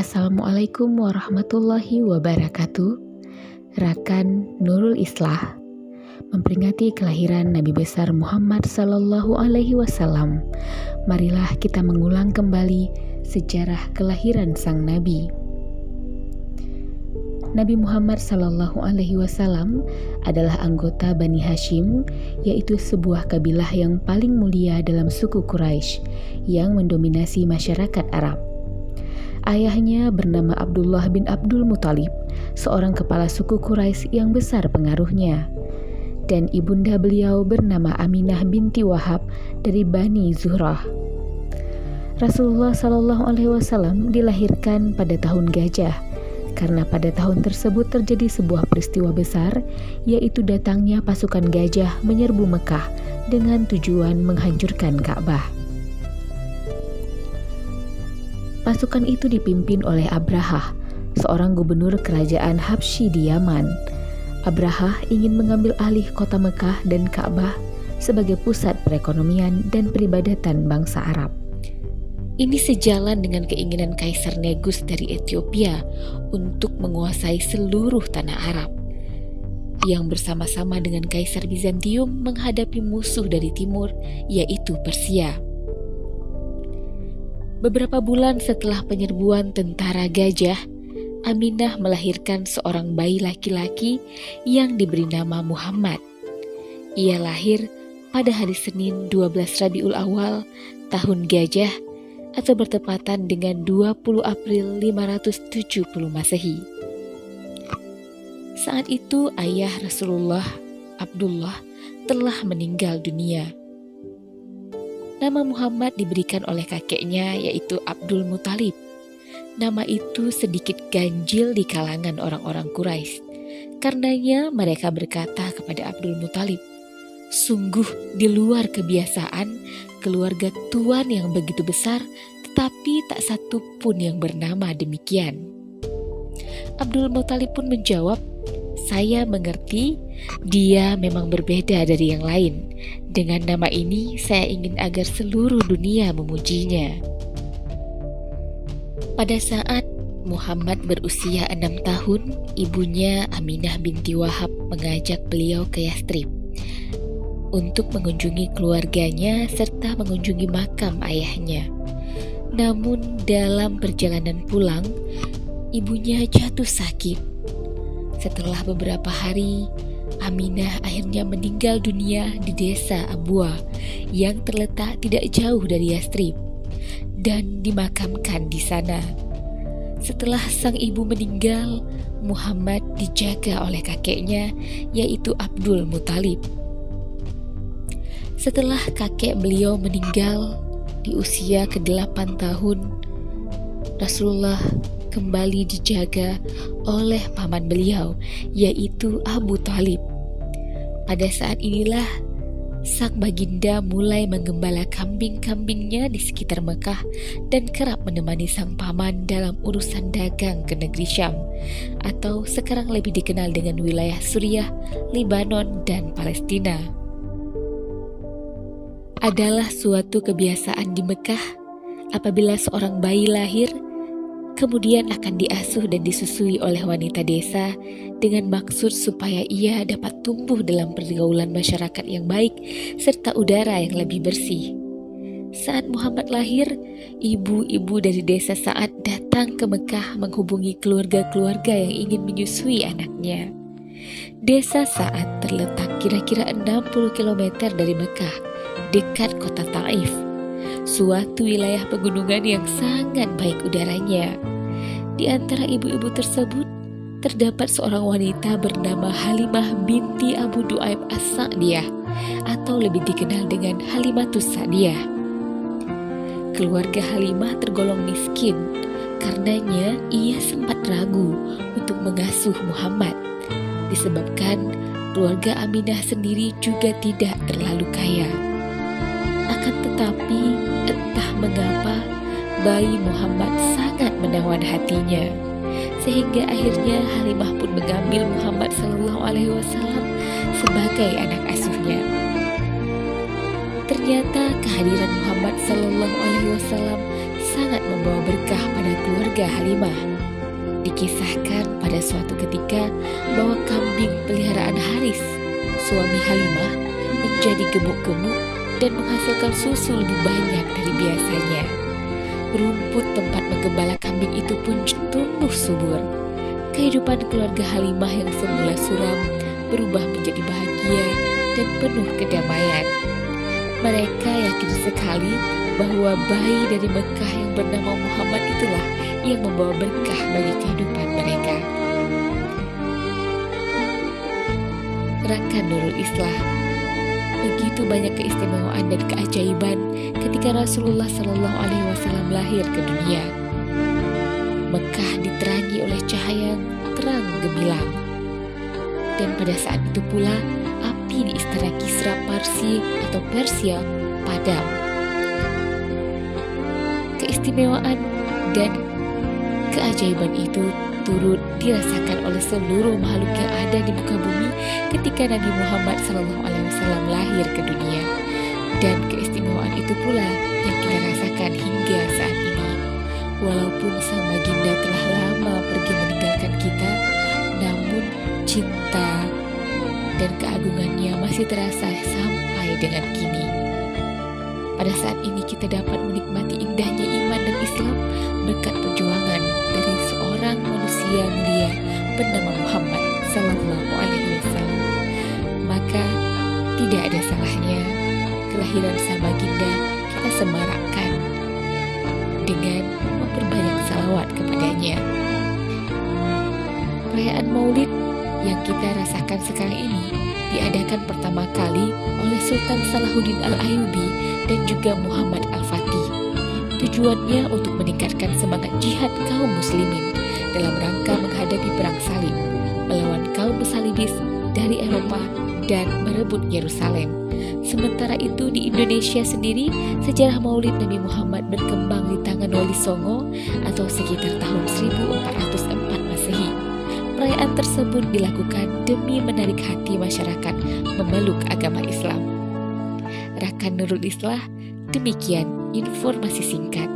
Assalamualaikum warahmatullahi wabarakatuh. Rakan Nurul Islah memperingati kelahiran Nabi besar Muhammad Sallallahu Alaihi Wasallam. Marilah kita mengulang kembali sejarah kelahiran sang Nabi. Nabi Muhammad Sallallahu Alaihi Wasallam adalah anggota Bani Hashim, yaitu sebuah kabilah yang paling mulia dalam suku Quraisy yang mendominasi masyarakat Arab. Ayahnya bernama Abdullah bin Abdul Muthalib, seorang kepala suku Quraisy yang besar pengaruhnya. Dan ibunda beliau bernama Aminah binti Wahab dari Bani Zuhrah. Rasulullah Shallallahu Alaihi Wasallam dilahirkan pada tahun gajah, karena pada tahun tersebut terjadi sebuah peristiwa besar, yaitu datangnya pasukan gajah menyerbu Mekah dengan tujuan menghancurkan Ka'bah. Pasukan itu dipimpin oleh Abrahah, seorang gubernur kerajaan Habsyi di Yaman. Abrahah ingin mengambil alih kota Mekah dan Ka'bah sebagai pusat perekonomian dan peribadatan bangsa Arab. Ini sejalan dengan keinginan Kaisar Negus dari Ethiopia untuk menguasai seluruh tanah Arab, yang bersama-sama dengan Kaisar Bizantium menghadapi musuh dari timur, yaitu Persia. Beberapa bulan setelah penyerbuan tentara gajah, Aminah melahirkan seorang bayi laki-laki yang diberi nama Muhammad. Ia lahir pada hari Senin 12 Rabiul Awal tahun gajah atau bertepatan dengan 20 April 570 Masehi. Saat itu ayah Rasulullah, Abdullah, telah meninggal dunia. Nama Muhammad diberikan oleh kakeknya, yaitu Abdul Muthalib. Nama itu sedikit ganjil di kalangan orang-orang Quraisy. Karenanya mereka berkata kepada Abdul Muthalib, "Sungguh di luar kebiasaan keluarga tuan yang begitu besar, tetapi tak satu pun yang bernama demikian." Abdul Muthalib pun menjawab, "Saya mengerti, dia memang berbeda dari yang lain. Dengan nama ini, saya ingin agar seluruh dunia memujinya." Pada saat Muhammad berusia 6 tahun, ibunya Aminah binti Wahab mengajak beliau ke Yathrib untuk mengunjungi keluarganya serta mengunjungi makam ayahnya. Namun dalam perjalanan pulang, ibunya jatuh sakit. Setelah beberapa hari, Aminah akhirnya meninggal dunia di desa Abwa yang terletak tidak jauh dari Yathrib dan dimakamkan di sana. Setelah sang ibu meninggal, Muhammad dijaga oleh kakeknya, yaitu Abdul Muthalib. Setelah kakek beliau meninggal di usia ke-8 tahun, Rasulullah kembali dijaga oleh paman beliau, yaitu Abu Thalib. Pada saat inilah sang baginda mulai menggembala kambing-kambingnya di sekitar Mekah dan kerap menemani sang paman dalam urusan dagang ke negeri Syam, atau sekarang lebih dikenal dengan wilayah Suriah, Lebanon, dan Palestina. Adalah suatu kebiasaan di Mekah apabila seorang bayi lahir, kemudian akan diasuh dan disusui oleh wanita desa dengan maksud supaya ia dapat tumbuh dalam pergaulan masyarakat yang baik serta udara yang lebih bersih. Saat Muhammad lahir, ibu-ibu dari desa Sa'ad datang ke Mekah menghubungi keluarga-keluarga yang ingin menyusui anaknya. Desa Sa'ad terletak kira-kira 60 km dari Mekah, dekat kota Taif, suatu wilayah pegunungan yang sangat baik udaranya. Di antara ibu-ibu tersebut terdapat seorang wanita bernama Halimah binti Abu Du'aib As-Sa'diyah, atau lebih dikenal dengan Halimatus Sa'diyah. Keluarga Halimah tergolong miskin, karenanya ia sempat ragu untuk mengasuh Muhammad, disebabkan keluarga Aminah sendiri juga tidak terlalu kaya. Akan tetapi entah mengapa bayi Muhammad sangat menawan hatinya, sehingga akhirnya Halimah pun mengambil Muhammad SAW sebagai anak asuhnya. Ternyata kehadiran Muhammad SAW sangat membawa berkah pada keluarga Halimah. Dikisahkan pada suatu ketika bahwa kambing peliharaan Haris, suami Halimah, menjadi gemuk-gemuk dan menghasilkan susu lebih banyak dari biasanya. Rumput tempat menggembala kambing itu pun tumbuh subur. Kehidupan keluarga Halimah yang semula suram berubah menjadi bahagia dan penuh kedamaian. Mereka yakin sekali bahwa bayi dari Mekah yang bernama Muhammad itulah yang membawa berkah bagi kehidupan mereka. Rakan Nurul Islah, begitu banyak keistimewaan dan keajaiban ketika Rasulullah Shallallahu Alaihi Wasallam lahir ke dunia. Mekah diterangi oleh cahaya yang terang gemilang, dan pada saat itu pula api di istana Kisra Persia padam. Keistimewaan dan keajaiban itu turut dirasakan oleh seluruh makhluk yang ada di muka bumi ketika Nabi Muhammad SAW lahir ke dunia. Dan keistimewaan itu pula yang kita rasakan hingga saat ini. Walaupun sang baginda telah lama pergi meninggalkan kita, namun cinta dan keagungannya masih terasa sampai dengan kini. Pada saat ini kita dapat menikmati indahnya iman dan Islam berkat perjuangan dari seorang manusia mulia bernama Muhammad Sallallahu Alaihi Wasallam. Maka tidak ada salahnya kelahiran sang baginda kita semarakkan dengan memperbanyak salawat kepadanya. Perayaan Maulid yang kita rasakan sekarang ini diadakan pertama kali oleh Sultan Salahuddin Al-Ayyubi dan juga Muhammad Al-Fatih. Tujuannya untuk meningkatkan semangat jihad kaum muslimin dalam rangka menghadapi perang salib melawan kaum salibis dari Eropa dan merebut Yerusalem. Sementara itu di Indonesia sendiri, sejarah Maulid Nabi Muhammad berkembang di tangan Wali Songo atau sekitar tahun 1404 Masehi. Perayaan tersebut dilakukan demi menarik hati masyarakat memeluk agama Islam. Rakan Nurul Islah, demikian informasi singkat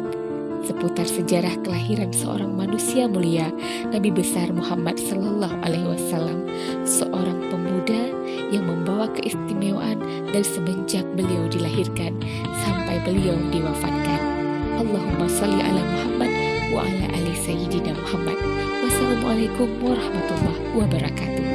seputar sejarah kelahiran seorang manusia mulia, Nabi besar Muhammad Sallallahu Alaihi Wasallam, seorang pemuda yang membawa keistimewaan dari semenjak beliau dilahirkan sampai beliau diwafatkan. Allahumma salli ala Muhammad wa ala ali sayyidina Muhammad. Wassalamualaikum warahmatullahi wabarakatuh.